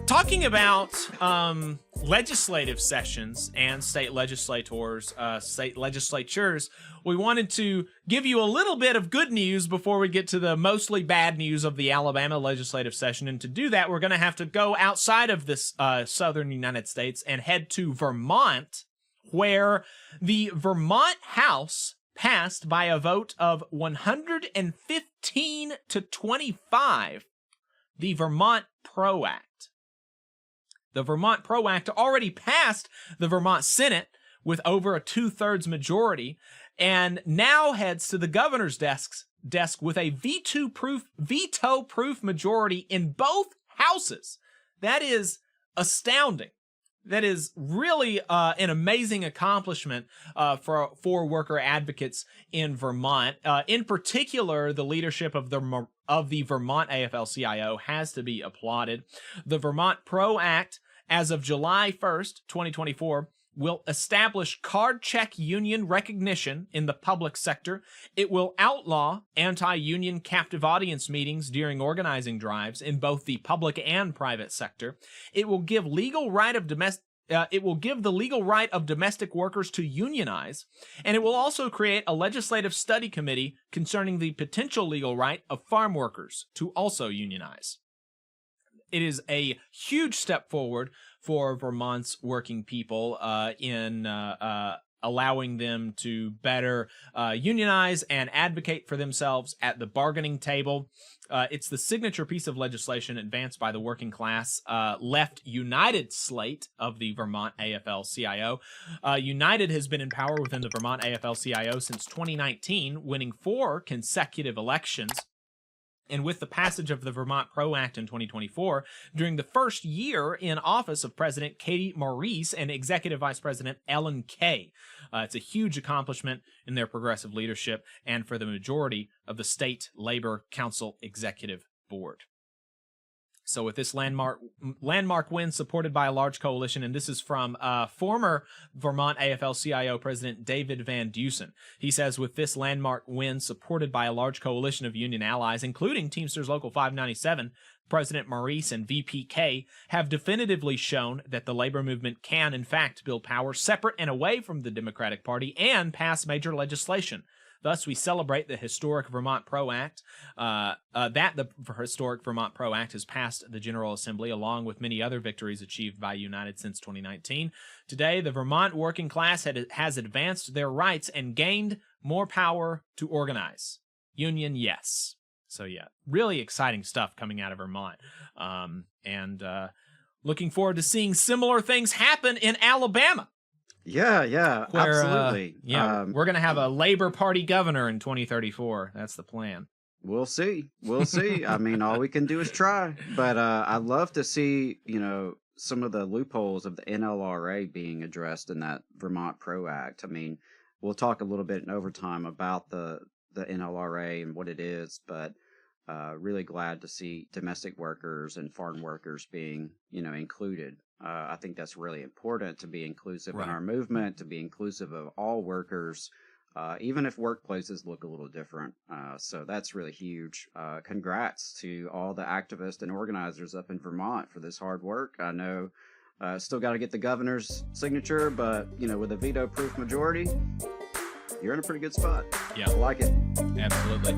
talking about legislative sessions and state legislators, state legislatures, we wanted to give you a little bit of good news before we get to the mostly bad news of the Alabama legislative session. And to do that, we're going to have to go outside of this southern United States and head to Vermont, where the Vermont House passed by a vote of 115 to 25 the Vermont PRO Act. The Vermont PRO Act already passed the Vermont Senate with over a 2/3 majority, and now heads to the governor's desk with a veto-proof majority in both houses. That is astounding. That is really an amazing accomplishment for worker advocates in Vermont. In particular, the leadership of the Vermont AFL-CIO has to be applauded. The Vermont PRO Act, as of July 1st, 2024, will establish card check union recognition in the public sector. It will outlaw anti-union captive audience meetings during organizing drives in both the public and private sector. It will give the legal right of domestic workers to unionize, and it will also create a legislative study committee concerning the potential legal right of farm workers to also unionize. It is a huge step forward for Vermont's working people in allowing them to better unionize and advocate for themselves at the bargaining table. It's the signature piece of legislation advanced by the working class left United slate of the Vermont AFL-CIO. United has been in power within the Vermont AFL-CIO since 2019, winning 4 consecutive elections. And with the passage of the Vermont PRO Act in 2024, during the first year in office of President Katie Maurice and Executive Vice President Ellen Kay. It's a huge accomplishment in their progressive leadership and for the majority of the State Labor Council Executive Board. So with this landmark win supported by a large coalition, and this is from former Vermont AFL-CIO President David Van Dusen. He says, with this landmark win supported by a large coalition of union allies, including Teamsters Local 597, President Maurice and VPK have definitively shown that the labor movement can, in fact, build power separate and away from the Democratic Party and pass major legislation. Thus, we celebrate the historic Vermont PRO Act, the historic Vermont PRO Act has passed the General Assembly, along with many other victories achieved by United since 2019. Today, the Vermont working class has advanced their rights and gained more power to organize. Union, yes. So, yeah, really exciting stuff coming out of Vermont. And looking forward to seeing similar things happen in Alabama. Yeah, where, absolutely. We're going to have a Labor Party governor in 2034. That's the plan. We'll see. I mean, all we can do is try. But I'd love to see, some of the loopholes of the NLRA being addressed in that Vermont PRO Act. I mean, we'll talk a little bit in overtime about the NLRA and what it is, but really glad to see domestic workers and farm workers being, included. I think that's really important to be inclusive in our movement, to be inclusive of all workers, even if workplaces look a little different. So that's really huge. Congrats to all the activists and organizers up in Vermont for this hard work. I know still got to get the governor's signature, but, with a veto-proof majority, you're in a pretty good spot. Yeah. I like it. Absolutely.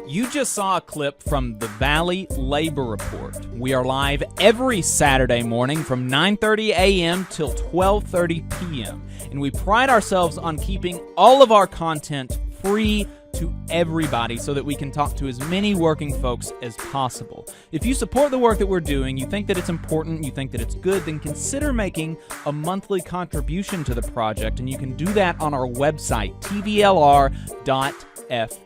You just saw a clip from the Valley Labor Report. We are live every Saturday morning from 9:30 a.m. till 12:30 p.m. And we pride ourselves on keeping all of our content free to everybody so that we can talk to as many working folks as possible. If you support the work that we're doing, you think that it's important, you think that it's good, then consider making a monthly contribution to the project, and you can do that on our website, tvlr.fm.